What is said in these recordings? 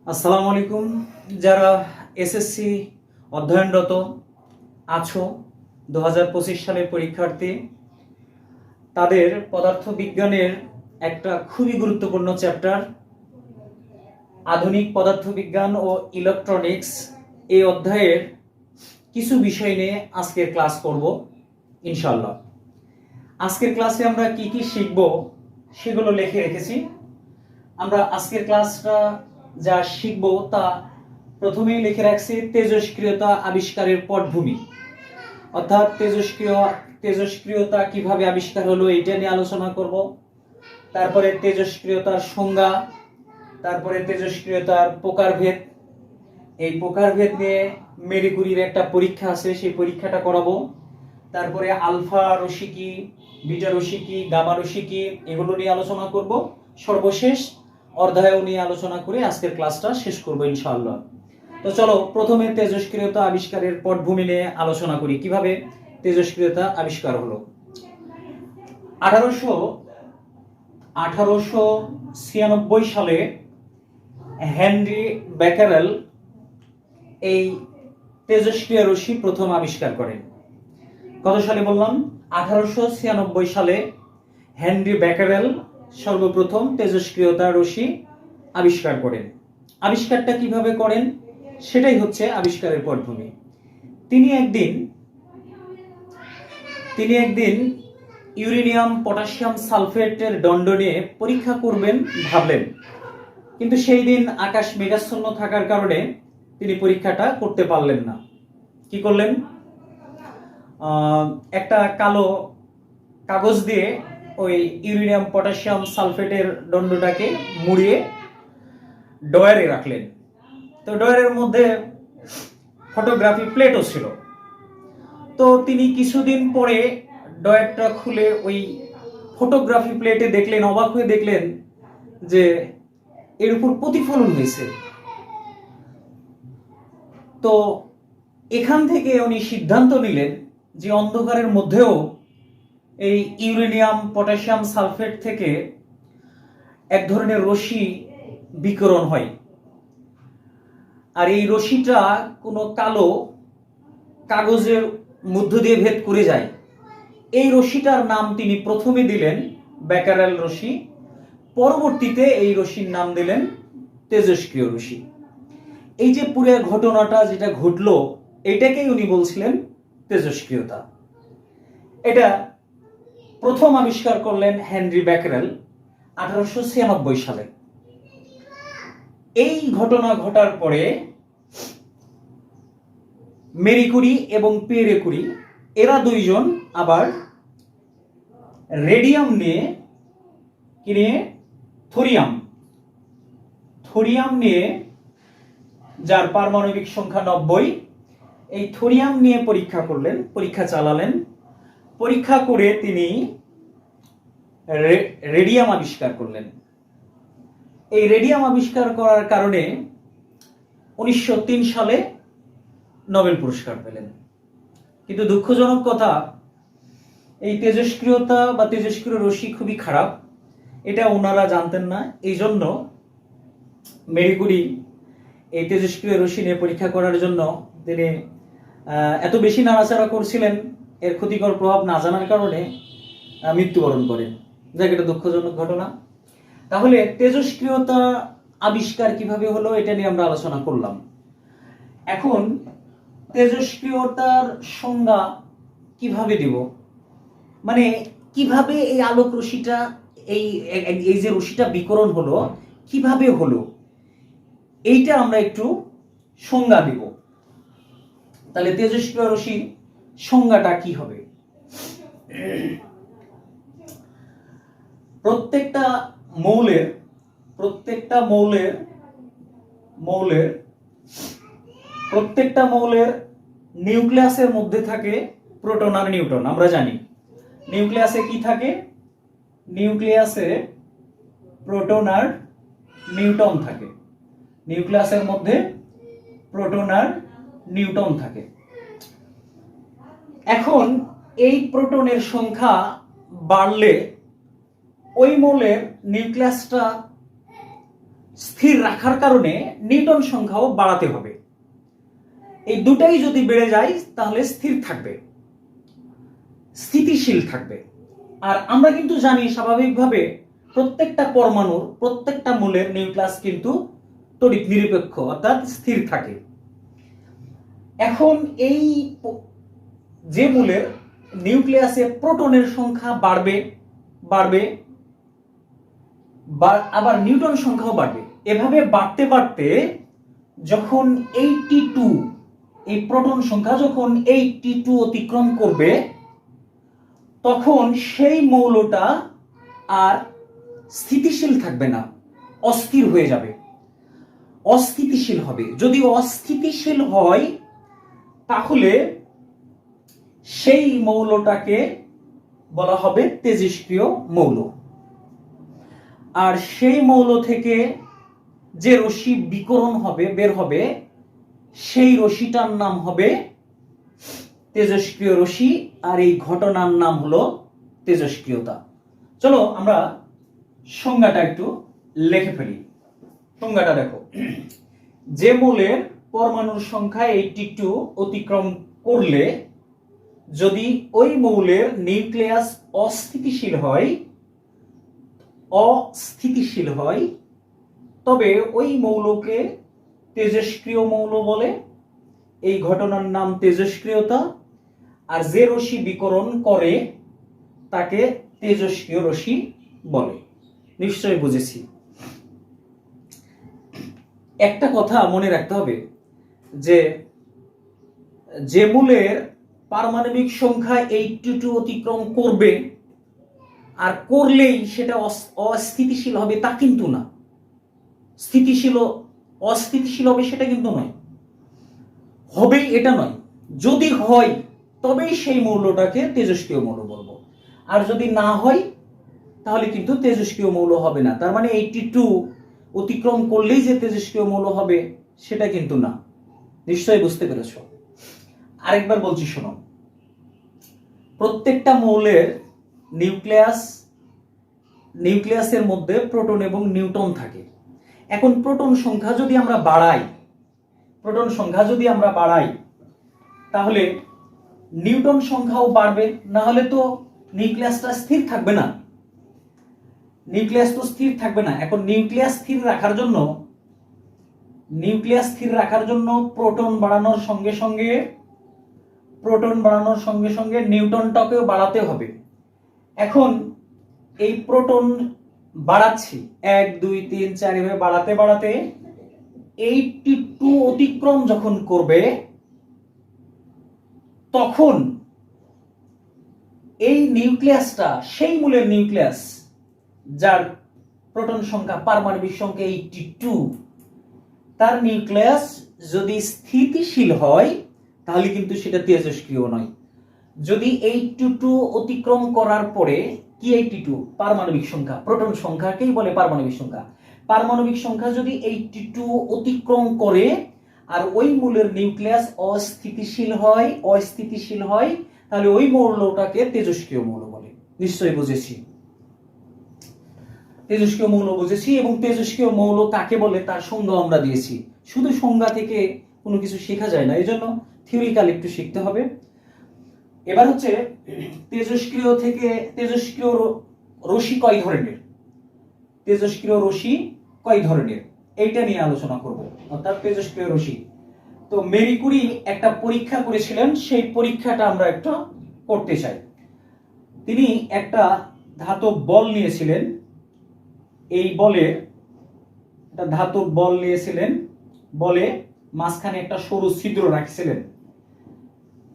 আসসালামু আলাইকুম। যারা এসএসসি অধ্যয়নরত আছো 2025 সালের পরীক্ষার্থী, তাদের পদার্থবিজ্ঞানের একটা খুবই গুরুত্বপূর্ণ চ্যাপ্টার আধুনিক পদার্থবিজ্ঞান ও ইলেকট্রনিক্স, এই অধ্যায়ের কিছু বিষয় নিয়ে আজকের ক্লাস করব ইনশাআল্লাহ। আজকের ক্লাসে আমরা কি কি শিখব সেগুলো লিখে রেখেছি। আমরা আজকের ক্লাসটা যা শিখব তা প্রথমেই লিখে রাখছি তেজস্ক্রিয়তা আবিষ্কারের পটভূমি, অর্থাৎ তেজস্ক্রিয়তা কিভাবে আবিষ্কার হলো এটা নিয়ে আলোচনা করব। তারপরে তেজস্ক্রিয়তার সংজ্ঞা, তারপরে তেজস্ক্রিয়তার প্রকারভেদ, এই প্রকারভেদ নিয়ে মেরি কুরির একটা পরীক্ষা আছে, সেই পরীক্ষাটা করাবো। তারপরে আলফা রশ্মি কি, বিটা রশ্মি কি, গামা রশ্মি কি, এগুলো নিয়ে আলোচনা করব। সর্বশেষ অর্ধায়ন নিয়ে আলোচনা করে আজকের ক্লাসটা শেষ করব ইনশাআল্লাহ। তো চলো প্রথমে তেজস্ক্রিয়তা আবিষ্কারের পটভূমি নিয়ে আলোচনা করি, কিভাবে তেজস্ক্রিয়তা আবিষ্কার হলো। 1896 সালে হেনরি বেকারেল এই তেজস্ক্রিয় রশ্মি প্রথম আবিষ্কার করেন। কত সালে বললাম? 1896 সালে হেনরি বেকারেল সর্বপ্রথম তেজস্ক্রিয়তা রশ্মি আবিষ্কার করেন। আবিষ্কারটা কিভাবে করেন সেটাই হচ্ছে আবিষ্কারের পটভূমি। তিনি একদিন ইউরেনিয়াম পটাশিয়াম সালফেটের দণ্ড নিয়ে পরীক্ষা করবেন ভাবলেন, কিন্তু সেই দিন আকাশ মেঘাচ্ছন্ন থাকার কারণে তিনি পরীক্ষাটা করতে পারলেন না। কি করলেন? একটা কালো কাগজ দিয়ে ওই ইউরেনিয়াম পটাশিয়াম সালফেটের দণ্ডটাকে মুড়িয়ে ডয়ারে রাখলেন। তো ডয়ারের মধ্যে ফটোগ্রাফি প্লেটও ছিল। তো তিনি কিছুদিন পরে ডয়ারটা খুলে ওই ফটোগ্রাফি প্লেটে দেখলেন, অবাক হয়ে দেখলেন যে এর উপর প্রতিফলন হয়েছে। তো এখান থেকে উনি সিদ্ধান্ত নিলেন যে অন্ধকারের মধ্যেও এই ইউরেনিয়াম পটাশিয়াম সালফেট থেকে এক ধরনের রশ্মি বিকিরণ হয়, আর এই রশ্মিটা কোনো কালো কাগজের মধ্য দিয়ে ভেদ করে যায়। এই রশ্মিটার নাম তিনি প্রথমে দিলেন বেকারেল রশ্মি, পরবর্তীতে এই রশ্মির নাম দিলেন তেজস্ক্রিয় রশ্মি। এই যে পুরো ঘটনাটা যেটা ঘটলো, এটাকেই উনি বলছিলেন তেজস্ক্রিয়তা। এটা প্রথম আবিষ্কার করলেন হেনরি বেকারেল 1896 সালে। এই ঘটনা ঘটার পরে মেরি কুরি এবং পিয়েরে কুরি এরা দুইজন আবার রেডিয়াম নিয়ে থোরিয়াম নিয়ে, যার পারমাণবিক সংখ্যা 90, এই থোরিয়াম নিয়ে পরীক্ষা চালালেন। পরীক্ষা করে তিনি রেডিয়াম আবিষ্কার করলেন। এই রেডিয়াম আবিষ্কার করার কারণে 1903 সালে নোবেল পুরস্কার পেলেন। কিন্তু দুঃখজনক কথা, এই তেজস্ক্রিয়তা বা তেজস্ক্রিয় রশ্মি খুবই খারাপ, এটা ওনারা জানতেন না। এই জন্য মেরি কুরি এই তেজস্ক্রিয় রশ্মি নিয়ে পরীক্ষা করার জন্য তিনি এত বেশি নাড়াচাড়া করছিলেন, এর ক্ষতিকর প্রভাব না জানার কারণে মৃত্যুবরণ করেন। যাক, এটা দুঃখজনক ঘটনা। তাহলে তেজস্ক্রিয়তা আবিষ্কার কিভাবে হলো এটা নিয়ে আমরা আলোচনা করলাম। এখন তেজস্ক্রিয়তার সংজ্ঞা কিভাবে দিব, মানে কিভাবে এই আলোক রশ্মিটা এই যে রশ্মিটা বিকিরণ হলো কিভাবে হলো, এইটা আমরা একটু সংজ্ঞা দিব। তাহলে তেজস্ক্রিয় রশ্মির সংজ্ঞাটা কি হবে? প্রত্যেকটা মৌলের নিউক্লিয়াসের মধ্যে থাকে প্রোটন আর নিউট্রন। আমরা জানি নিউক্লিয়াসে কি থাকে? নিউক্লিয়াসে প্রোটন আর নিউট্রন থাকে। নিউক্লিয়াসের মধ্যে প্রোটন আর নিউট্রন থাকে। এখন এই প্রোটনের সংখ্যা বাড়লে ওই মৌলের নিউক্লিয়াসটা স্থির রাখার কারণে নিউটন সংখ্যাও বাড়াতে হবে। এই দুটাই যদি বেড়ে যায় তাহলে স্থির থাকবে, স্থিতিশীল থাকবে। আর আমরা কিন্তু জানি স্বাভাবিকভাবে প্রত্যেকটা পরমাণুর প্রত্যেকটা মূলের নিউক্লিয়াস কিন্তু তড়িৎ নিরপেক্ষ অর্থাৎ স্থির থাকে। এখন এই যে মূলের নিউক্লিয়াসে প্রোটনের সংখ্যা বাড়বে বাড়বে আবার নিউটন সংখ্যাও বাড়বে, এভাবে বাড়তে বাড়তে যখন 82 এই প্রোটন সংখ্যা যখন 82 অতিক্রম করবে তখন সেই মৌলটা আর স্থিতিশীল থাকবে না, অস্থির হয়ে যাবে, অস্থিতিশীল হবে। যদি অস্থিতিশীল হয় তাহলে সেই মৌলটাকে বলা হবে তেজস্ক্রিয় মৌল। আর সেই মৌল থেকে যে রশ্মি বিকরণ হবে বের হবে সেই রশ্মিটার নাম হবে তেজস্ক্রিয় রশ্মি, আর এই ঘটনার নাম হলো তেজস্ক্রিয়তা। চলো আমরা সংজ্ঞাটা একটু লিখে ফেলি। সংজ্ঞাটা দেখো, যে মৌলের পরমাণুর সংখ্যা 82 অতিক্রম করলে যদি ওই মৌলের নিউক্লিয়াস অস্থিতিশীল হয় তবে ওই মৌলকে তেজস্ক্রিয় মৌল বলে। এই ঘটনার নাম তেজস্ক্রিয়তা। আর যে রশ্মি বিকরণ করে তাকে তেজস্ক্রিয় রশ্মি বলে। নিশ্চয়ই বুঝেছি। একটা কথা মনে রাখতে হবে যে যে মূলের পারমাণবিক সংখ্যা 82 অতিক্রম করবে আর করলেই সেটা অস্থিতিশীল হবে তা কিন্তু না, অস্থিতিশীল হবে সেটা কিন্তু নয়, হবেই এটা নয়। যদি হয় তবেই সেই মৌলটাকে তেজস্ক্রিয় মৌল বলবো, আর যদি না হয় তাহলে কিন্তু তেজস্ক্রিয় মৌল হবে না। তার মানে 82 অতিক্রম করলেই যে তেজস্ক্রিয় মৌল হবে সেটা কিন্তু না। নিশ্চয়ই বুঝতে পেরেছো। আরেকবার বলছি শোনো, প্রত্যেকটা মৌলের নিউক্লিয়াসের মধ্যে প্রোটন এবং নিউট্রন থাকে। এখন প্রোটন সংখ্যা যদি আমরা বাড়াই তাহলে নিউটন সংখ্যাও বাড়বে, না হলে তো নিউক্লিয়াসটা স্থির থাকবে না। এখন নিউক্লিয়াস স্থির রাখার জন্য প্রোটন বাড়ানোর সঙ্গে সঙ্গে নিউটনটাকেও বাড়াতে হবে। এখন এই প্রোটন বাড়াচ্ছি 1 2 3 4 এভাবে বাড়াতে বাড়াতে 82 অতিক্রম যখন করবে তখন এই নিউক্লিয়াসটা, সেই মূলের নিউক্লিয়াস যার প্রোটন সংখ্যা পারমাণবিক সংখ্যা 82, তার নিউক্লিয়াস যদি স্থিতিশীল হয় তাহলে কিন্তু সেটা তেজস্ক্রিয় নয়। যদি 82 অতিক্রম করার পরে কি 82 পারমাণবিক সংখ্যা, প্রোটন সংখ্যাকেই বলে পারমাণবিক সংখ্যা। পারমাণবিক সংখ্যা যদি 82 অতিক্রম করে আর ওই মূলের নিউক্লিয়াস অস্থিতিশীল হয় তাহলে ওই মৌলটাকে তেজস্ক্রিয় মৌল বলে। নিশ্চয়ই বুঝেছি। তেজস্ক্রিয় মৌল বুঝেছি, এবং তেজস্ক্রিয় মৌল কাকে বলে তার সংজ্ঞা আমরা দিয়েছি। শুধু সংজ্ঞা থেকে কোনো কিছু শেখা যায় না, এই জন্য থিওরিক্যাল একটু শিখতে হবে। এবার হচ্ছে তেজস্ক্রিয় রশ্মি কয় ধরনের এইটা নিয়ে আলোচনা করব, অর্থাৎ তেজস্ক্রিয় রশ্মি। তো মেরি কুরি একটা পরীক্ষা করেছিলেন, সেই পরীক্ষাটা আমরা একটু করতে চাই। তিনি একটা ধাতব বল নিয়েছিলেন, এই বলে একটা ধাতব বল নিয়েছিলেন, বলে মাঝখানে একটা সরু ছিদ্র রাখছিলেন।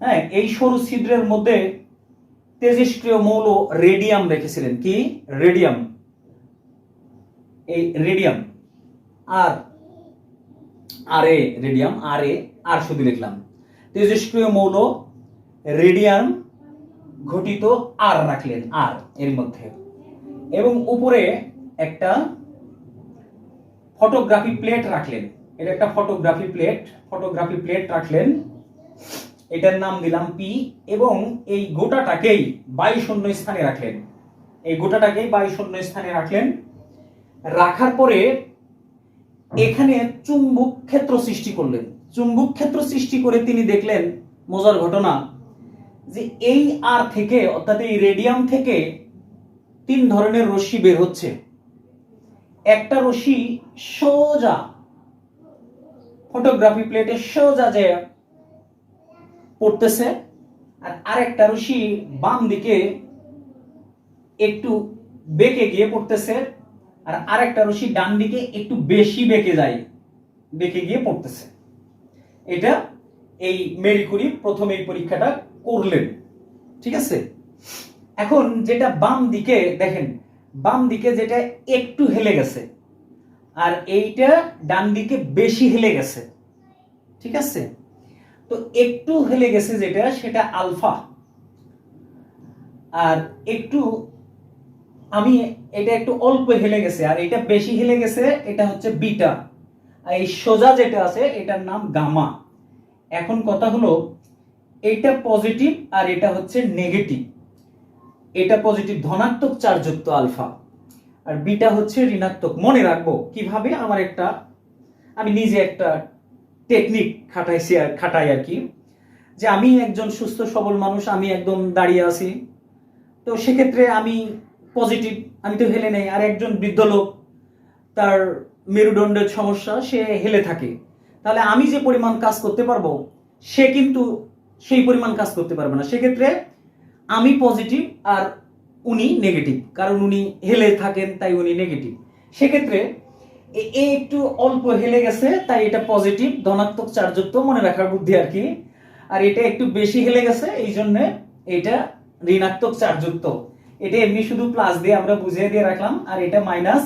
হ্যাঁ, এই সরু ছিদ্রের মধ্যে তেজস্ক্রিয় মৌল রেডিয়াম রেখেছিলেন। কি রেডিয়াম? এই রেডিয়াম আর শুধু লিখলাম তেজস্ক্রিয় মৌল রেডিয়াম ঘটিত আর রাখলেন, আর এর মধ্যে, এবং উপরে একটা ফটোগ্রাফি প্লেট রাখলেন। এটা একটা ফটোগ্রাফি প্লেট রাখলেন, এটার নাম দিলাম পি, এবং এই গোটাটাকেই 22 শূন্য স্থানে রাখলেন। রাখার পরে এখানে চুম্বক ক্ষেত্র সৃষ্টি করলেন। চুম্বক ক্ষেত্র সৃষ্টি করে তিনি দেখলেন মজার ঘটনা যে এই আর থেকে অর্থাৎ এই রেডিয়াম থেকে 3 ধরনের রশ্মি বের হচ্ছে। একটা রশ্মি সোজা ফটোগ্রাফি প্লেটে সোজা যে পড়তেছে, আর আরেকটা রশ্মি বাম দিকে একটু বেঁকে গিয়ে পড়তেছে, আর আরেকটা রশ্মি ডান দিকে একটু বেশি বেঁকে গিয়ে পড়তেছে। এটা এই মেরি কুরি প্রথম এই পরীক্ষাটা করলেন, ঠিক আছে। এখন যেটা বাম দিকে দেখেন, বাম দিকে যেটা একটু হেলে গেছে আর এইটা ডান দিকে বেশি হেলে গেছে, ঠিক আছে। তো একটু হেলে গেছে যেটা, সেটা আলফা, আর একটু এটা একটু অল্প হেলে গেছে আর এটা বেশি হেলে গেছে, এটা হচ্ছে বিটা। আর এই সোজা যেটা আছে এটার নাম গামা। এখন কথা হলো এটা পজিটিভ আর এটা হচ্ছে নেগেটিভ। এটা পজিটিভ ধনাত্মক চার্জযুক্ত আলফা, আর বিটা হচ্ছে ঋণাত্মক। মনে রাখবো কিভাবে, আমি নিজে একটা টেকনিক খাটাই আর কি, যে আমি একজন সুস্থ সবল মানুষ, আমি একদম দাঁড়িয়ে আছি, তো সেক্ষেত্রে আমি পজিটিভ, আমি তো হেলে নেই। আর একজন বৃদ্ধ লোক, তার মেরুদণ্ডের সমস্যা, সে হেলে থাকে, তাহলে আমি যে পরিমাণ কাজ করতে পারবো সে কিন্তু সেই পরিমাণ কাজ করতে পারবে না। সেক্ষেত্রে আমি পজিটিভ আর উনি নেগেটিভ, কারণ উনি হেলে থাকেন তাই উনি নেগেটিভ। সেক্ষেত্রে এ একটু অল্প হেলে গেছে তাই এটা পজিটিভ ধনাত্মক চার্জযুক্ত, মনে রাখার বুদ্ধি আর কি। আর এটা একটু বেশি হেলে গেছে এই জন্য এটা ঋণাত্মক চার্জযুক্ত। এটা এমনি শুধু প্লাস দিয়ে আমরা বুঝিয়ে দিয়ে রাখলাম, আর এটা মাইনাস।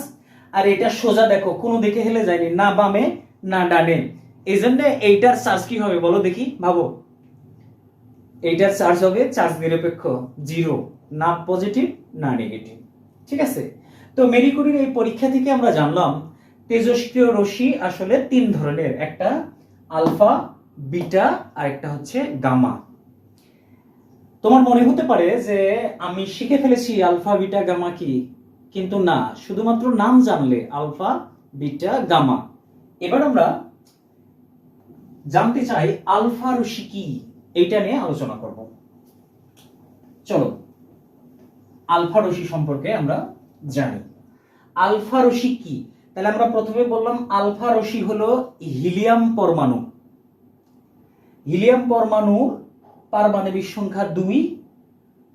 আর এটা সোজা দেখো, কোনো দিকে হেলে যায়নি, না বামে না ডানে। এই জন্য এইটার চার্জ কি হবে বলো দেখি, ভাবো। এইটার চার্জ হবে চার্জ নিরপেক্ষ, জিরো, না পজিটিভ না নেগেটিভ, ঠিক আছে। তো মেরি কুরির এই পরীক্ষা থেকে আমরা জানলাম তেজস্ক্রিয় রশ্মি আসলে 3 ধরনের, একটা আলফা, বিটা আর একটা হচ্ছে গামা। তোমার মনে হতে পারে যে আমি শিখে ফেলেছি আলফা বিটা গামা কি, কিন্তু না, শুধুমাত্র নাম জানলে আলফা বিটা গামা। এবার আমরা জানতে চাই আলফা রশ্মি কি, এইটা নিয়ে আলোচনা করব। চলো আলফা রশ্মি সম্পর্কে আমরা জানি। আলফা রশ্মি কি? তাহলে আমরা প্রথমে বললাম আলফা রশ্মি হলো হিলিয়াম পরমাণু। হিলিয়াম পরমাণু পারমাণবিক সংখ্যা 2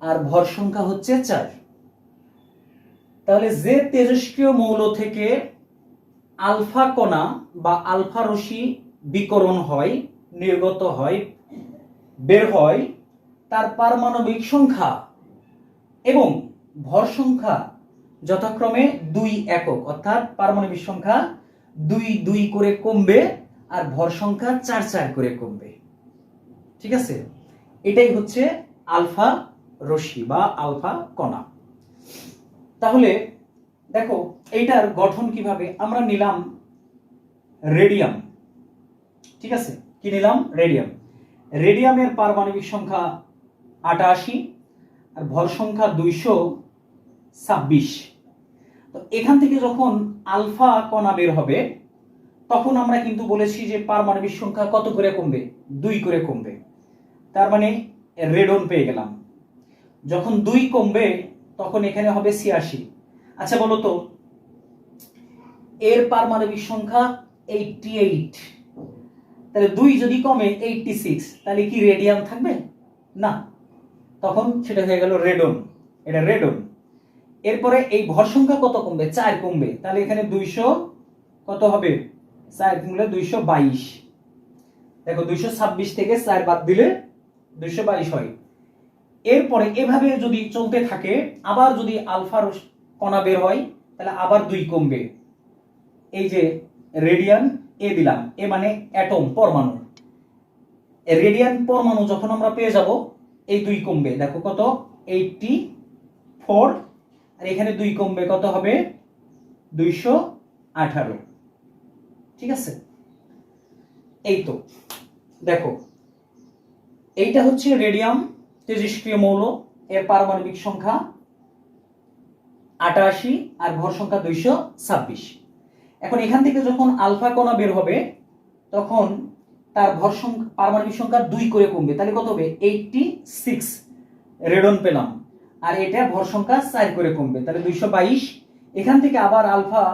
আর ভর সংখ্যা হচ্ছে 4। তাহলে যে তেজস্ক্রিয় মৌল থেকে আলফা কণা বা আলফা রশ্মি বিকরণ হয়, নির্গত হয়, বের হয়, তার পারমাণবিক সংখ্যা এবং ভর সংখ্যা যথাক্রমে 2 একক, অর্থাৎ পারমাণবিক সংখ্যা 2 2 করে কমবে আর ভর সংখ্যা 4 4 করে কমবে, ঠিক আছে। এটাই হচ্ছে আলফা রশ্মি বা আলফা কণা। তাহলে দেখো এইটার গঠন কিভাবে, আমরা নিলাম রেডিয়াম, ঠিক আছে। কি নিলাম? রেডিয়াম। রেডিয়ামের পারমাণবিক সংখ্যা 88 আর ভর সংখ্যা 226। তো এখান থেকে যখন আলফা কণা বের হবে তখন আমরা কিন্তু বলেছি যে পারমাণবিক সংখ্যা কত করে কমবে? 2 করে কমবে। তার মানে রেডন পেয়ে গেলাম। যখন 2 কমবে তখন এখানে হবে 86। আচ্ছা বলো তো, এর পারমাণবিক সংখ্যা 88, তাহলে 2 যদি কমে 86, তাহলে কি রেডিয়াম থাকবে? না, তখন সেটা হয়ে গেল রেডন। এটা রেডন। এরপরে এই ভর সংখ্যা কত কমবে? 4 কমবে, তাহলে এখানে 200 কত হবে? 4 কমলে 222। দেখো 226 থেকে 4 বাদ দিলে 222 হয়। এরপরে এভাবে যদি চলতে থাকে, আবার যদি আলফা কণা বের হয় তাহলে আবার 2 কমবে। এই যে রেডিয়ান এ দিলাম, এ মানে অ্যাটম, পরমাণু। রেডিয়ান পরমাণু যখন আমরা পেয়ে যাব, এই 2 কমবে, দেখো কত? 84। আর এখানে 2 কমবে, কত হবে? 218, ঠিক আছে। এই তো দেখো, এইটা হচ্ছে রেডিয়াম তেজস্ক্রিয় মৌল, এর পারমাণবিক সংখ্যা 88 আর ভর সংখ্যা 226। এখন এখান থেকে যখন আলফা কণা বের হবে তখন তার ভর সংখ্যা পারমাণবিক সংখ্যা 2 করে কমবে, তাহলে কত হবে 86 রেডন পেলাম, আর এটা ভর সংখ্যা 4 করে কমবে, তাহলে 222। এখান থেকে আবার আলফা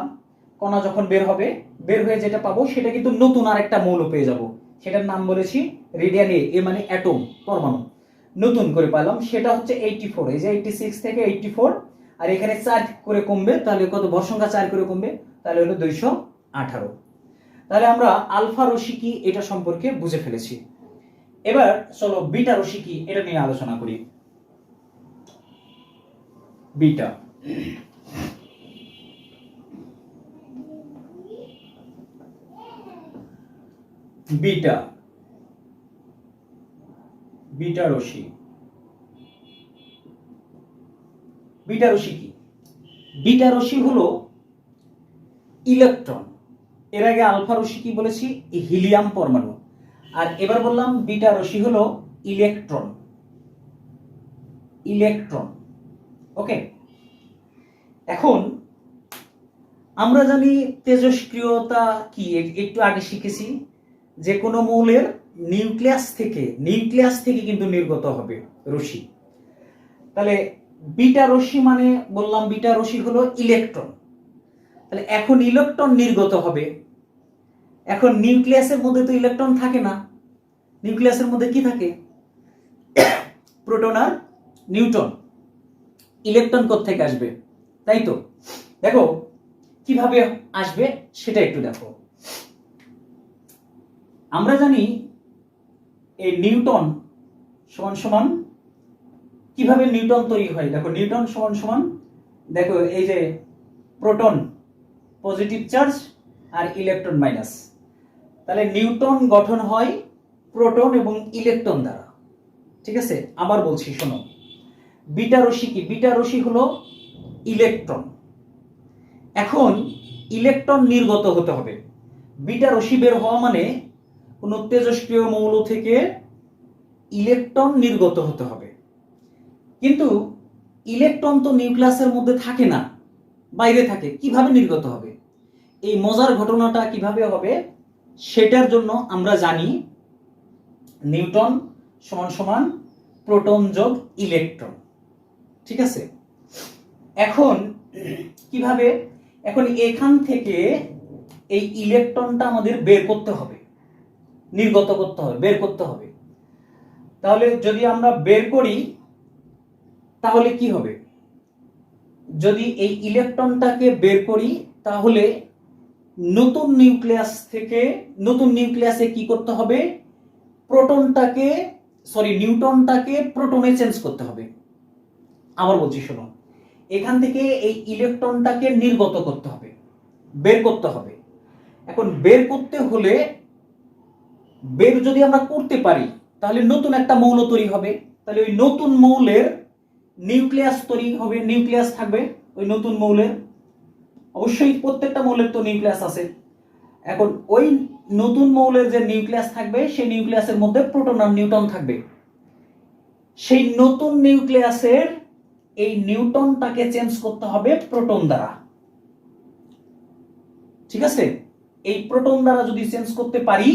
কণা যখন বের হবে, বের হয়ে যেটা পাবো সেটা কিন্তু নতুন আরেকটা মৌল পেয়ে যাব, সেটার নাম বলেছি রেডিয়ান এ মানে অ্যাটম পরমাণু, নতুন করে পেলাম, সেটা হচ্ছে 84। এই যে 86 থেকে 84, আর এখানে 4 করে কমবে, তাহলে কত ভর সংখ্যা 4 করে কমবে, তাহলে হলো 218। তাহলে আমরা আলফা রশ্মি কি এটা সম্পর্কে বুঝে ফেলেছি। এবার চলো বিটা রশ্মি কি এটা নিয়ে আলোচনা করি। বিটা বিটা বিটা রশ্মি বিটা রশ্মি কি? বিটা রশ্মি হলো ইলেকট্রন। এর আগে আলফা রশ্মি কি বলেছি, হিলিয়াম পরমাণু, আর এবার বললাম বিটা রশ্মি হলো ইলেকট্রন। ইলেকট্রন, ওকে। এখন আমরা জানি তেজস্ক্রিয়তা কি, একটু আগে শিখেছি যে কোনো মৌলের নিউক্লিয়াস থেকে কিন্তু নির্গত হবে রশ্মি। তাহলে বিটা রশ্মি মানে বললাম বিটা রশ্মি হলো ইলেকট্রন। তাহলে এখন ইলেকট্রন নির্গত হবে, এখন নিউক্লিয়াসের মধ্যে তো ইলেকট্রন থাকে না, নিউক্লিয়াসের মধ্যে কি থাকে, প্রোটন আর নিউট্রন। ইলেকট্রন কোত্থেকে আসবে, তাই তো? দেখো কিভাবে আসবে সেটা একটু দেখো। আমরা জানি এই নিউটন সমান সমান কিভাবে নিউটন তৈরি হয়, দেখো নিউটন সমান সমান, দেখো এই যে প্রোটন পজিটিভ চার্জ আর ইলেকট্রন মাইনাস, তাহলে নিউটন গঠন হয় প্রোটন এবং ইলেকট্রন দ্বারা, ঠিক আছে? আবার বলছি শোনো, বিটা রশ্মি কি? বিটা রশ্মি হলো ইলেকট্রন। এখন ইলেকট্রন নির্গত হতে হবে, বিটা রশ্মি বের হওয়া মানে কোন তেজস্ক্রিয় মৌল থেকে ইলেকট্রন নির্গত হতে হবে। কিন্তু ইলেকট্রন তো নিউক্লিয়াসের মধ্যে থাকে না, বাইরে থাকে, কিভাবে নির্গত হবে? এই মজার ঘটনাটা কিভাবে হবে সেটার জন্য আমরা জানি নিউটন সমান সমান প্রোটন যোগ ইলেকট্রন, ঠিক আছে? এখন কিভাবে, এখন এখান থেকে এই ইলেকট্রনটা আমাদের বের করতে হবে, নির্গত করতে হবে, বের করতে হবে। তাহলে যদি আমরা বের করি তাহলে কি হবে? যদি এই ইলেকট্রনটাকে বের করি তাহলে নতুন নিউক্লিয়াসে কি করতে হবে, নিউটনটাকে প্রোটনে চেঞ্জ করতে হবে। আবার বলছি শোনো, এখান থেকে এই ইলেকট্রনটাকে নির্গত করতে হবে, বের করতে হবে। এখন বের করতে হলে, বের যদি আমরা করতে পারি তাহলে নতুন একটা মৌল তৈরি হবে, তাহলে ওই নতুন মৌলের নিউক্লিয়াস তৈরি হবে, নিউক্লিয়াস থাকবে ওই নতুন মৌলের, অবশ্যই প্রত্যেকটা মৌলের তো নিউক্লিয়াস আছে। এখন ওই নতুন মৌলের যে নিউক্লিয়াস থাকবে সেই নিউক্লিয়াসের মধ্যে প্রোটন আর নিউট্রন থাকবে। সেই নতুন নিউক্লিয়াসের এই নিউট্রনটাকে চেঞ্জ করতে হবে প্রোটন দ্বারা, ঠিক আছে? এই প্রোটন দ্বারা যদি চেঞ্জ করতে পারি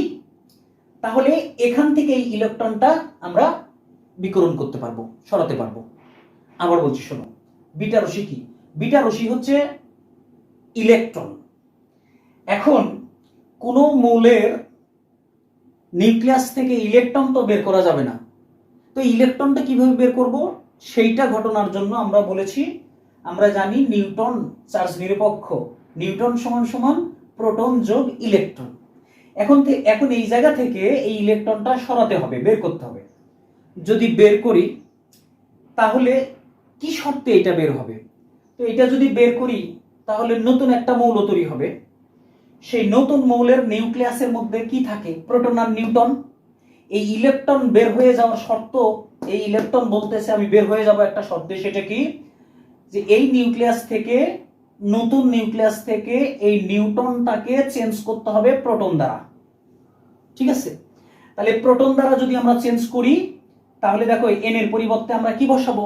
তাহলে এখান থেকে এই ইলেকট্রনটা আমরা বিকরণ করতে পারবো, সরাতে পারবো। আবার বলছি শোনো, বিটা রশ্মি কি? বিটা রশ্মি হচ্ছে ইলেকট্রন। এখন কোন মৌলের নিউক্লিয়াস থেকে ইলেকট্রন তো বের করা যাবে না, তো ইলেকট্রনটা কিভাবে বের করব সেইটা ঘটনার জন্য আমরা বলেছি, আমরা জানি নিউটন চার্জ নিরপেক্ষ, নিউটন সমান সমান প্রোটন যোগ ইলেকট্রন। এখন এই জায়গা থেকে এই ইলেকট্রনটা সরাতে হবে, বের করতে হবে। যদি বের করি তাহলে কি শর্তে এটা বের হবে? তো এটা যদি বের করি তাহলে নতুন একটা মৌল তৈরি হবে, সেই নতুন মৌলের নিউক্লিয়াসের মধ্যে কি থাকে, প্রোটন আর নিউট্রন। এই ইলেকট্রন বের হয়ে যাওয়ার শর্ত, এই ইলেকট্রন বলতেছে আমি বের হয়ে যাব একটা শর্তে, সেটা কি, যে এই নিউক্লিয়াস থেকে, নতুন নিউক্লিয়াস থেকে এই নিউট্রনটাকে চেঞ্জ করতে হবে প্রোটন দ্বারা, ঠিক আছে? তাহলে প্রোটন দ্বারা যদি আমরা চেঞ্জ করি তাহলে দেখো এন এর পরিবর্তে আমরা কি বসাবো,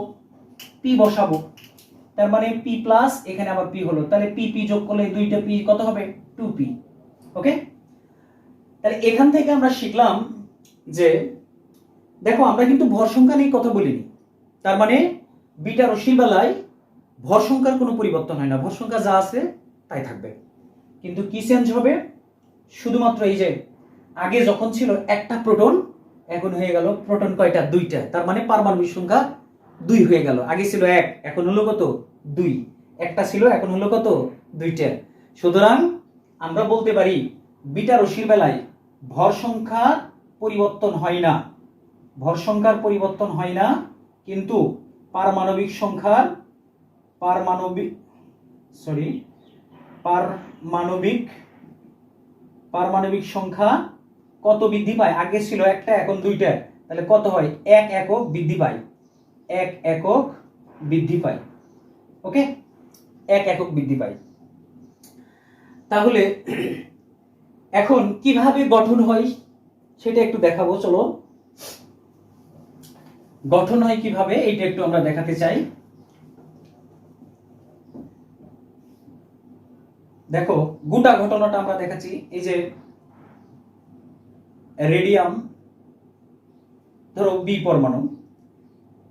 পি বসাবো, তার মানে পি প্লাস, এখানে আবার পি হলো, তাহলে পি পি যোগ করলে দুইটা পি কত হবে 2p। ওকে, তাহলে এখান থেকে আমরা শিখলাম যে দেখো আমরা কিন্তু ভর সংখ্যা নিয়ে কথা বলিনি, তার মানে বিটা রশ্মির বেলায় ভর সংখ্যার কোনো পরিবর্তন হয় না, ভর সংখ্যা যা আছে তাই থাকবে। কিন্তু কি চেঞ্জ হবে, শুধুমাত্র এই যে আগে যখন ছিল একটা প্রোটন, এখন হয়ে গেল প্রোটন কয়টা, দুইটা, তার মানে পারমাণবিক সংখ্যা 2 হয়ে গেল। আগে ছিল 1, এখন হলো কত, 2। একটা ছিল, এখন হলো কত, 2টা। সুতরাং আমরা বলতে পারি বিটা রশ্মির বেলায় ভর সংখ্যার পরিবর্তন হয় না, ভর সংখ্যার পরিবর্তন হয় না, কিন্তু পারমাণবিক সংখ্যার পারমাণবিক সংখ্যা কত বৃদ্ধি পায়, আগে ছিল একটা, এখন 2টা, তাহলে কত হয়, 1 একক বৃদ্ধি পায়, 1 একক বৃদ্ধি পায়। ওকে, 1 একক বৃদ্ধি পায়। তাহলে এখন কিভাবে গঠন হয় সেটা একটু দেখাবো, চলো। গঠন হয় কিভাবে এটা একটু আমরা দেখাতে চাই। দেখো গোটা ঘটনাটা আমরা দেখাচ্ছি। এই যে রেডিয়াম, ধরো বি পরমাণু,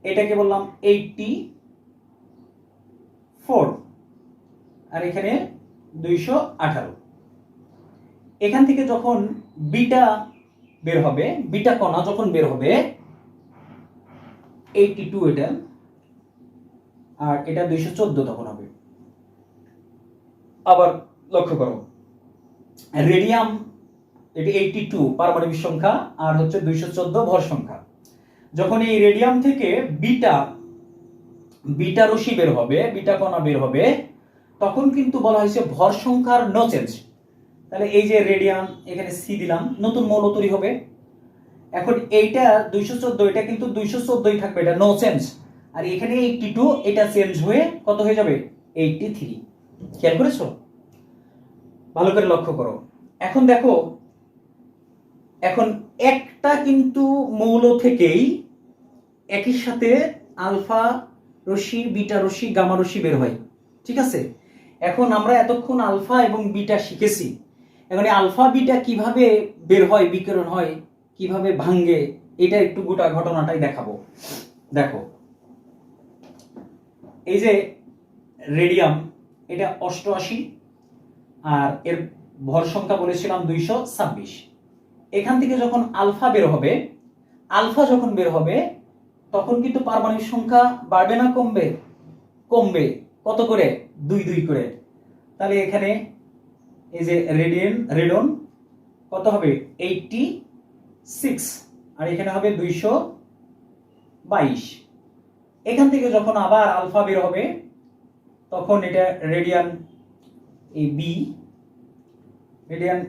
এটাকে বললাম 84, আর এখানে 218। এখান থেকে যখন বিটা বের হবে, বিটা কণা যখন বের হবে 82 এটা, আর এটা 214 তখন হবে। আবার লক্ষ্য করো, রেডিয়াম এটা 82 পারমাণবিক সংখ্যা, আর হচ্ছে 214 ভর সংখ্যা। যখন এই রেডিয়াম থেকে বিটা রশ্মি বের হবে, বিটা কণা বের হবে, তখন কিন্তু বলা হয়েছে ভর সংখ্যার নো চেঞ্জ। তাহলে এই যে রেডিয়াম, এখানে সি দিলাম, নতুন মৌল তৈরি হবে। এখন এইটা 214, এটা কিন্তু 214ই থাকবে, এটা নো চেঞ্জ। আর এখানে 82, এটা চেঞ্জ হয়ে কত হয়ে যাবে, 83। খেয়াল করেছো, ভালো করে লক্ষ্য করো। এখন দেখো, এখন একটা কিন্তু মৌল থেকেই একই সাথে আলফা রশ্মি, বিটা রশ্মি, গামা রশ্মি বের হয়, ঠিক আছে। এখন আমরা এতক্ষণ আলফা এবং বিটা শিখেছি, এখন আলফা বিটা কিভাবে বের হয়, বিকিরণ হয় কিভাবে, ভাঙ্গে, এটা একটু গোটা ঘটনাটাই দেখাবো। দেখো এই যে রেডিয়াম, এটা 88, আর এর ভর সংখ্যা বলেছিলাম 226। এখান থেকে যখন আলফা বের হবে, আলফা যখন বের হবে তখন কিন্তু পারমাণবিক সংখ্যা বাড়বে না কমবে, কমবে। কত করে, 2 2 করে। তাহলে এখানে এই যে রেডন কত হবে, 86, আর এখানে হবে 222। এখান থেকে যখন আবার আলফা বের হবে, তখন এটা রেডিয়ান এই বি, রেডিয়ান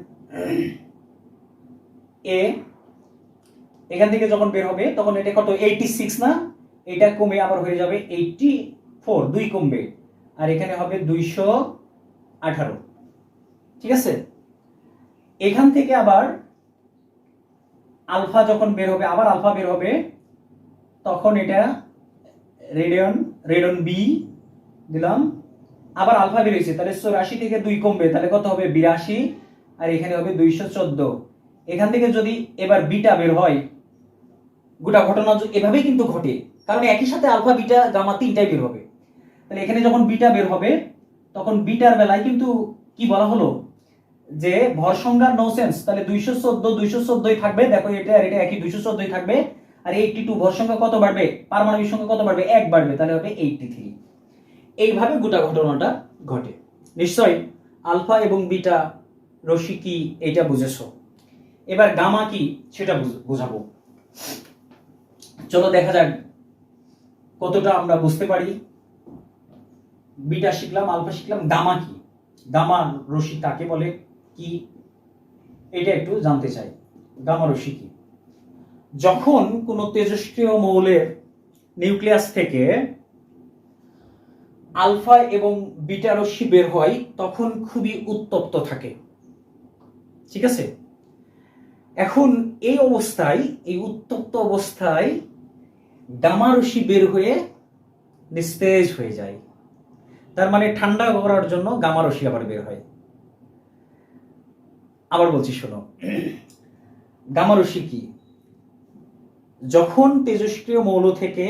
এ, এখান থেকে যখন বের হবে তখন এটা কত, 86 না, এটা কমে আবার হয়ে যাবে 84, 2 কমবে, আর এখানে হবে 218, ঠিক আছে। এখান থেকে আবার আলফা যখন বের হবে, আবার আলফা বের হবে, তখন এটা রেডন বি দিলাম, আবার আলফা বের হয়েছে, তাহলে 84 থেকে 2 কমবে, তাহলে কত হবে, 82, আর এখানে হবে 214। এখান থেকে যদি এবার বিটা বের হয়, গোটা ঘটনা এভাবেই কিন্তু ঘটে, কারণ একই সাথে আলফা, বিটা, গামা তিনটাই বের হবে। তাহলে এখানে যখন বিটা বের হবে, তখন বিটার বেলায় কিন্তু কি বলা হলো, যে ভর সংখ্যার নো চেঞ্জ, তাহলে 214 থাকবে। দেখো এটা আর এটা একই, 214 থাকবে, আর 82 ভর সংখ্যা কত বাড়বে, পারমাণবিক সংখ্যা কত বাড়বে, 1 বাড়বে, তাহলে হবে 83। এইভাবে গোটা ঘটনাটা ঘটে। নিশ্চয়ই আলফা এবং বিটা রশ্মি কি এটা বুঝেছো। এবার গামা কি সেটা বোঝাবো। চলো দেখা যাক কতটা আমরা বুঝতে পারি। বিটা শিখলাম, আলফা শিখলাম, গামা কি, গামা রশ্মি কাকে বলে, কি এটা একটু জানতে চাই। গামা রশ্মি কি, যখন কোন তেজস্ক্রিয় মৌলের নিউক্লিয়াস থেকে আলফা এবং বিটা রশ্মি বের হয়, তখন খুবই উত্তপ্ত থাকে, ঠিক আছে। এখন এই অবস্থায়, এই উত্তপ্ত অবস্থায় গামা রশ্মি বের হয়ে নিস্তেজ হয়ে যায়, তার মানে ঠান্ডা করার জন্য গামা রশ্মি আবার বের হয়। আবার বলছি শোনো, গামা রশ্মি কি? যখন তেজস্ক্রিয় মৌল থেকে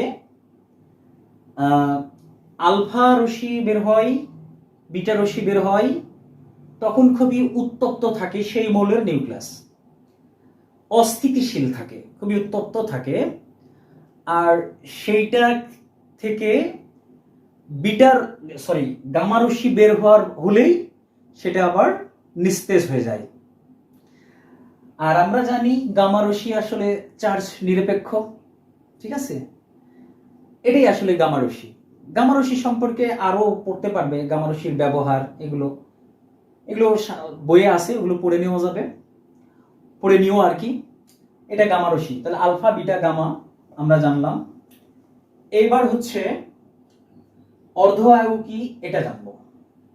আলফা রশ্মি বের হয়, বিটা রশ্মি বের হয়, তখন খুবই উত্তপ্ত থাকে সেই মৌলের নিউক্লিয়াস, অস্থিতিশীল থাকে, খুবই উত্তপ্ত থাকে। আর সেইটা থেকে গামা রশ্মি বের হওয়ার হলেই সেটা আবার নিস্তেজ হয়ে যায়। আর আমরা জানি গামা রশ্মি আসলে চার্জ নিরপেক্ষ, ঠিক আছে? এটাই আসলে গামা রশ্মি। গামা রশ্মি সম্পর্কে আরো পড়তে পারবে, গামা রশ্মির ব্যবহার, এগুলো বইয়ে আছে, ওগুলো পড়ে নেওয়া যাবে, পড়ে নিও আর কি। এটা গামা রশ্মি। তাহলে আলফা বিটা গামা আমরা জানলাম। এইবার হচ্ছে অর্ধআয়ু কি এটা জানবো।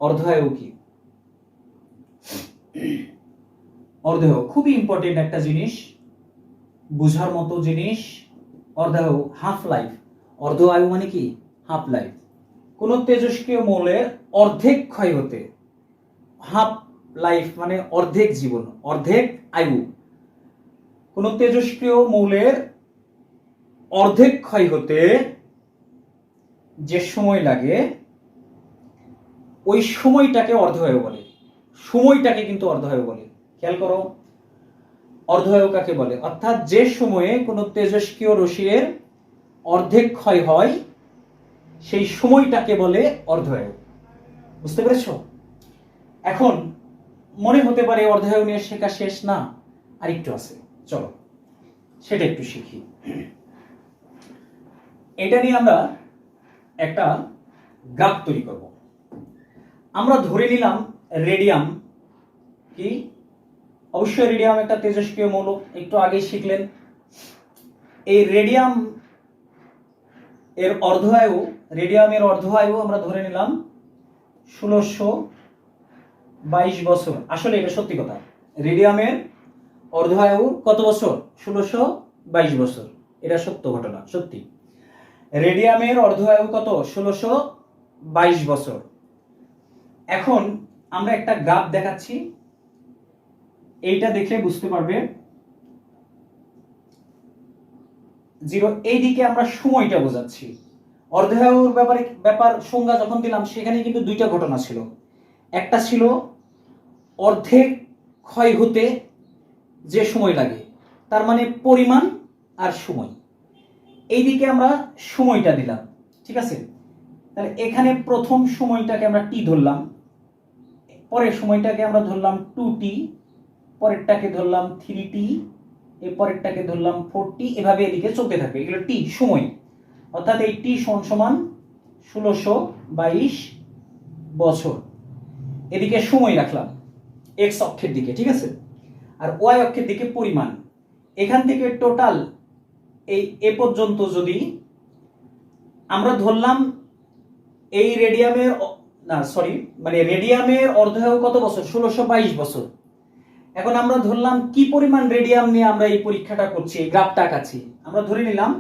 অর্ধআয়ু কি? অর্ধআয়ু খুবই ইম্পর্টেন্ট একটা জিনিস, বুঝার মতো জিনিস। অর্ধআয়ু, হাফ লাইফ। অর্ধআয়ু মানে কি? Half life. কোন তেজস্ক্রিয় মৌলের অর্ধেক ক্ষয় হতে, হাফ লাইফ মানে অর্ধেক জীবন, অর্ধেক আয়ু। কোন তেজস্ক্রিয় মৌলের অর্ধেক ক্ষয় হতে যে সময় লাগে ওই সময়টাকে অর্ধআয়ু বলে। সময়টাকে কিন্তু অর্ধআয়ু বলে। খেয়াল করো, অর্ধআয়ু কাকে বলে? অর্থাৎ যে সময়ে কোনো তেজস্ক্রিয় রশ্মির অর্ধেক ক্ষয় হয় সেই সময়টাকে বলে অর্ধআয়ু। বুঝতে পেরেছো? এখন মনে হতে পারে অর্ধআয়ু নিয়ে শেখা শেষ না, আরেকটু আছে, চলো সেটা একটু শিখি। এটা নিয়ে আমরা একটা গ্রাফ তৈরি করব। আমরা ধরে নিলাম রেডিয়াম কি? অবশ্যই রেডিয়াম একটা তেজস্ক্রিয় মৌল, একটু আগে শিখলেন। এই রেডিয়াম এর অর্ধআয়ু, রেডিয়ামের অর্ধআয়ু আমরা ধরে নিলাম 1622 বছর। আসলে এটা সত্যি কথা, রেডিয়ামের অর্ধআয়ু কত বছর? 1622 বছর। এটা সত্য ঘটনা, সত্যি। রেডিয়ামের অর্ধআয়ু কত? 1622 বছর। এখন আমরা একটা গ্রাফ দেখাচ্ছি, এইটা দেখলে বুঝতে পারবে। জিরো, এইদিকে আমরা সময়টা বোঝাচ্ছি। অর্ধআয়ুর ব্যাপার সংজ্ঞা যখন দিলাম সেখানে কিন্তু দুইটা ঘটনা ছিল। একটা ছিল অর্ধেক ক্ষয় হতে যে সময় লাগে, তার মানে পরিমাণ আর সময়। এইদিকে আমরা সময়টা দিলাম, ঠিক আছে? তাহলে এখানে প্রথম সময়টাকে আমরা টি ধরলাম, পরের সময়টাকে আমরা ধরলাম 2t, পরেরটাকে ধরলাম 3t, এর পরেরটাকে ধরলাম 4t, এভাবে এদিকে চলতে থাকে। এগুলো টি সময়, অর্থাৎ এই টি সমান 1622 বছর। এদিকে সময় রাখলাম এক্স অক্ষের দিকে, ঠিক আছে? আর ওয়াই অক্ষের দিকে পরিমাণ। এখান থেকে টোটাল এই এ পর্যন্ত যদি আমরা ধরলাম এই রেডিয়ামের রেডিয়ামের অর্ধআয়ু কত বছর? 1622 বছর। এখন আমরা ধরলাম কি পরিমাণ রেডিয়াম নিয়ে আমরা এই পরীক্ষাটা করছি, এই গ্রাফটা আঁকাচ্ছি। আমরা ধরে নিলাম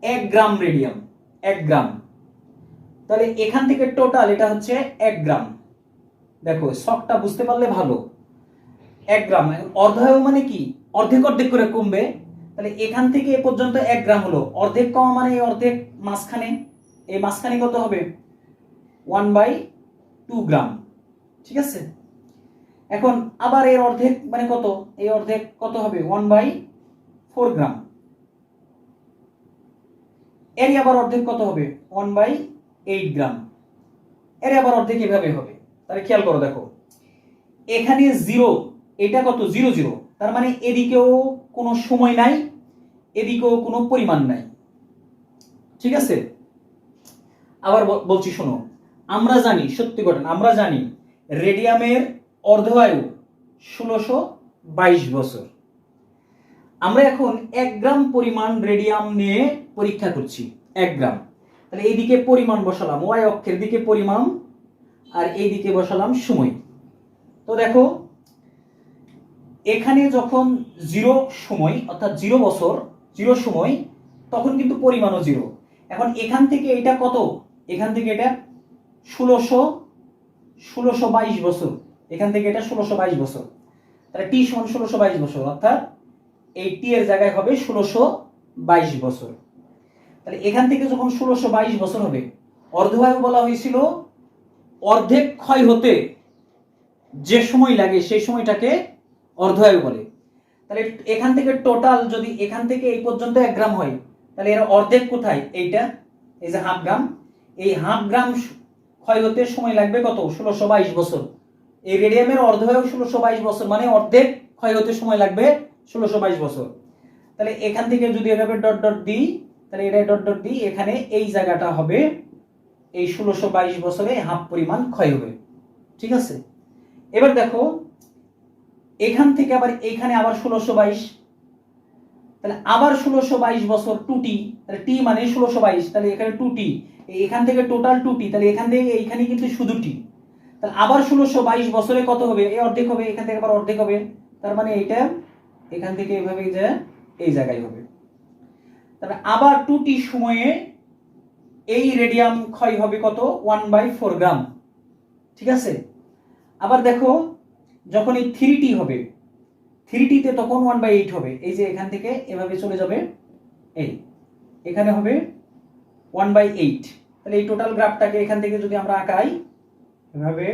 1 গ্রাম রেডিয়াম, 1 গ্রাম। তাহলে এখান থেকে টোটাল এটা হচ্ছে 1 গ্রাম। দেখো শকটা বুঝতে পারলে ভালো। 1 গ্রাম অর্ধআয়ু মানে কি? অর্ধেক অর্ধেক করে কমবে। তাহলে এখান থেকে এ পর্যন্ত 1 গ্রাম হলো। অর্ধেক কমা মানে এই অর্ধেক মাঝখানে, এই মাঝখানে কত হবে? 1/2 গ্রাম, ঠিক আছে? এখন আবার এর অর্ধেক মানে কত? এই অর্ধেক কত হবে? 1/4 গ্রাম। এর আবার অর্ধেক কত হবে? 1/8 গ্রাম। এর আবার অর্ধেক এভাবে হবে। তাহলে খেয়াল করো, দেখো এখানে 0, এটা কত? 0 0। তার মানে এদিকেও কোনো সময় নাই, এদিকেও কোনো পরিমাণ নাই, ঠিক আছে? আবার বলছি শোনো, আমরা জানি, সত্যি ঘটনা, আমরা জানি রেডিয়ামের অর্ধআয়ু 1622 বছর। আমরা এখন 1 গ্রাম পরিমাণ রেডিয়াম নিয়ে পরীক্ষা করছি, 1 গ্রাম। তাহলে এইদিকে পরিমাণ বসালাম, ওয়াই অক্ষের দিকে পরিমাণ, আর এইদিকে বসালাম সময়। তো দেখো এখানে যখন 0 সময়, অর্থাৎ 0 বছর, 0 সময়, তখন কিন্তু পরিমাণও 0। এখন এখান থেকে এটা কত? এখান থেকে এটা 1622 বছর, এখান থেকে এটা 1622 বছর। তাহলে টি সমান 1622 বছর, অর্থাৎ এই টি এর জায়গায় হবে 1622 বছর। তাহলে এখান থেকে যখন 1622 বছর হবে, অর্ধায়ু বলা হয়েছিল অর্ধেক ক্ষয় হতে যে সময় লাগে সেই সময়টাকে অর্ধায়ু বলে। তাহলে এখান থেকে টোটাল যদি এখান থেকে এই পর্যন্ত 1 গ্রাম হয়, তাহলে এর অর্ধেক কোথায়? এইটা, এই যে হাফ গ্রাম, এই হাফ গ্রাম ক্ষয় হতে সময় লাগবে কত? 1622 বছর। এই রেডিয়ামের অর্ধায়ু 1622 বছর, মানে অর্ধেক ক্ষয় হতে সময় লাগবে 1622 বছর। তাহলে এখান থেকে যদি এভাবে ডট ডট দিই, তাহলে এটা ডট ডট দিই, এখানে এই জায়গাটা হবে এই 1622 বছরে হাফ পরিমাণ ক্ষয় হবে। ঠিক আছে, এবার দেখো এখান থেকে আবার এখানে আবার 1622, তাহলে আবার 1622 বছর 2t, তাহলে t মানে 1622, তাহলে এখানে 2t, এখান থেকে টোটাল 2t, তাহলে এখান থেকে এইখানে কিন্তু শুধু t, তাহলে আবার 1622 বছরে কত হবে? এই অর্ধেক হবে, এখান থেকে আবার অর্ধেক হবে, তার মানে এইটা এখান থেকে এভাবে যে এই জায়গায় হবে। তাহলে আবার 2t সময়ে এই রেডিয়াম ক্ষয় হবে কত? 1/4 গ্রাম। ঠিক আছে, আবার দেখো যখন এই 3t হবে, 3t তে তখন 1/8 হবে, এই যে এখান থেকে এভাবে চলে যাবে, এই এখানে হবে 1/8। তাহলে এই টোটাল গ্রাফটাকে এখান থেকে যদি আমরা আঁকাই এভাবে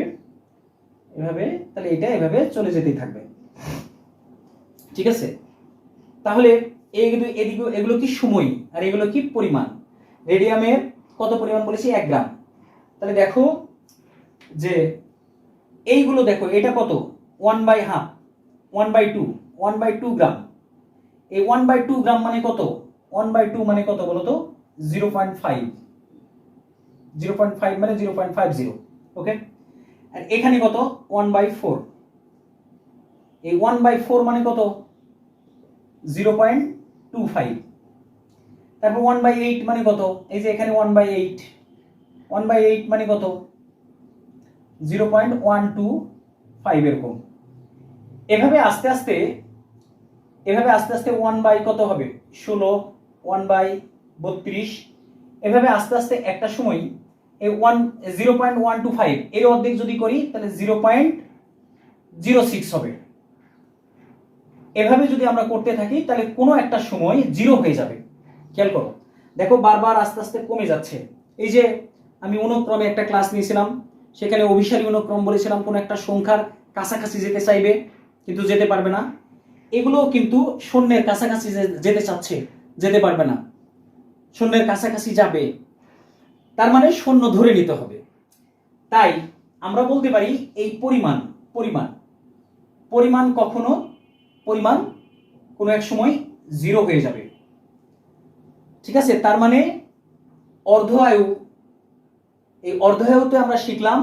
এভাবে, তাহলে এটা এভাবে চলে যেতেই থাকবে। ঠিক আছে, তাহলে এগুলো কি সময় আর এগুলো কি পরিমাণ? রেডিয়ামের কত পরিমাণ বলেছি? 1 গ্রাম। তাহলে দেখো যে এইগুলো দেখো, এটা কত? 1/2, 1/2, 1/2 গ্রাম। এই 1/2 গ্রাম মানে কত? 1/2 মানে কত বলো তো? 0.5, 0.5 মানে 0.50। ওকে, আর এখানে কত? 1/4। এই 1/4 মানে কত? 0.25। তারপর 1/8 মানে কত? এই যে এখানে 1/8, 1/8 মানে কত? 0.125 এরকম। এভাবে আস্তে আস্তে 1 বাই কত হবে? 16, 1/32, এভাবে আস্তে আস্তে একটা সময় এই 0.125 এর অর্ধেক যদি করি তাহলে 0.06 হবে। এভাবে যদি আমরা করতে থাকি তাহলে কোনো একটা সময় 0 হয়ে যাবে। খেয়াল করো, দেখো বারবার আস্তে আস্তে কমে যাচ্ছে। এই যে আমি অনুক্রমে একটা ক্লাস নিয়েছিলাম, সেখানে অভিসারী অনুক্রম বলেছিলাম কোন একটা সংখ্যার কাছাকাছি যেতে চাইবে কিন্তু যেতে পারবে না। এগুলোও কিন্তু শূন্যের কাছাকাছি যেতে চাচ্ছে, যেতে পারবে না, শূন্যের কাছাকাছি যাবে, তার মানে শূন্য ধরে নিতে হবে। তাই আমরা বলতে পারি এই পরিমাণ কোনো এক সময় 0 হয়ে যাবে। ঠিক আছে, তার মানে অর্ধায়ু, এই অর্ধায়ুতে আমরা শিখলাম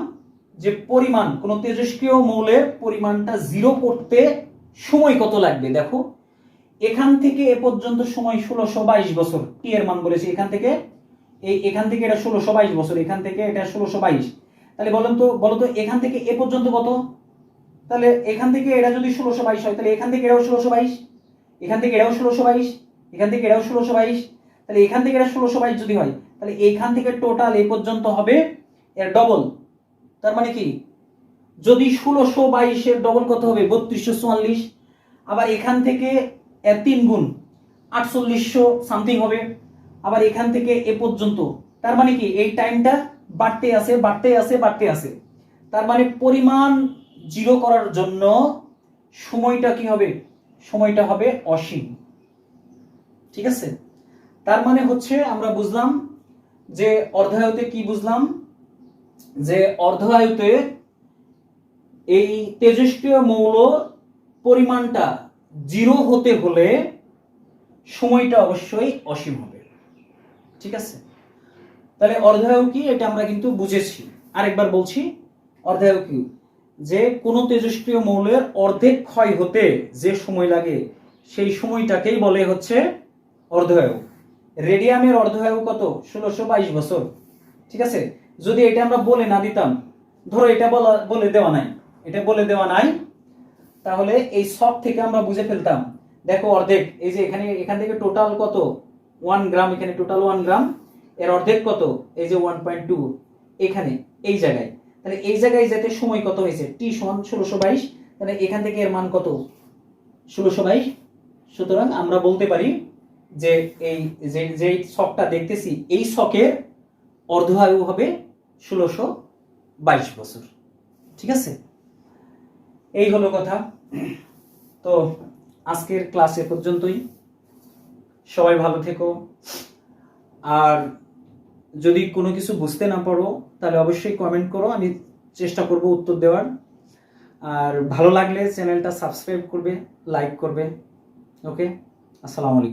যে পরিমাণ, কোন তেজস্ক্রিয় মৌলের পরিমাণটা 0 করতে সময় কত লাগবে। দেখো এখান থেকে এ পর্যন্ত সময় 1622 বছর, টি এর মান বলেছি, এখান থেকে এটা 1622 বছর, এখান থেকে এটা 1622। তাহলে বলতো এখান থেকে এ পর্যন্ত কত? তাহলে এখান থেকে এটা যদি 1622 হয়, তাহলে এখান থেকে এটাও 1622, এখান থেকে এটাও 1622, এখান থেকে এটাও 1622, তাহলে এখান থেকে এটা 1622 যদি হয়, তাহলে এখান থেকে টোটাল এই পর্যন্ত হবে এর ডবল। তার মানে কি, যদি 1622 এর ডবল কত হবে? 3244। আবার এখান থেকে এর 3 গুণ 4800 সামথিং হবে। আবার এখান থেকে এ পর্যন্ত, তার মানে কি এই টাইমটা বাড়তে আছে। তার মানে পরিমাণ 0 করার জন্য সময়টা কি হবে? সময়টা হবে অসীম। ঠিক আছে, তার মানে হচ্ছে আমরা বুঝলাম যে অর্ধায়ুতে কি বুঝলাম, যে অর্ধায়ুতে এই তেজস্ক্রিয় মৌল পরিমাণটা 0 হতে হলে সময়টা অবশ্যই অসীম হবে। ঠিক আছে, তাহলে অর্ধায়ু কি এটা আমরা কিন্তু বুঝেছি। আরেকবার বলছি, অর্ধায়ু কি? যে কোনো তেজস্ক্রিয় মৌলের অর্ধেক ক্ষয় হতে যে সময় লাগে সেই সময়টাকেই বলে হচ্ছে অর্ধায়ু। রেডিয়ামের অর্ধায়ু কত? 1622 বছর। ঠিক আছে, যদি এটা আমরা বলে না দিতাম, ধরো এটা বলে দেওয়া নাই, তাহলে এই সব থেকে আমরা বুঝে ফেলতাম, দেখো অর্ধেক, এই যে এখান থেকে টোটাল কত? 1 গ্রাম, এখানে টোটাল 1 গ্রাম, এর অর্ধেক কত? এই যে 1.2 এখানে এই জায়গায়, তাহলে এই জায়গায় যেতে সময় কত হয়েছে? টি সমান 1622, তাহলে এখান থেকে এর মান কত? 1622। সুতরাং আমরা বলতে পারি যে এই যে ছকটা দেখতেছি এই ছকের অর্ধায়ু হবে 1622 বছর। ঠিক আছে, এই হলো কথা। তো আজকের ক্লাস এ পর্যন্তই। সবাই ভালো থেকো। আর যদি কোনো কিছু বুঝতে না পারো তাহলে অবশ্যই কমেন্ট করো, আমি চেষ্টা করব উত্তর দেওয়ার। আর ভালো লাগলে চ্যানেলটা সাবস্ক্রাইব করবে, লাইক করবে। ওকে, আসসালামু আলাইকুম।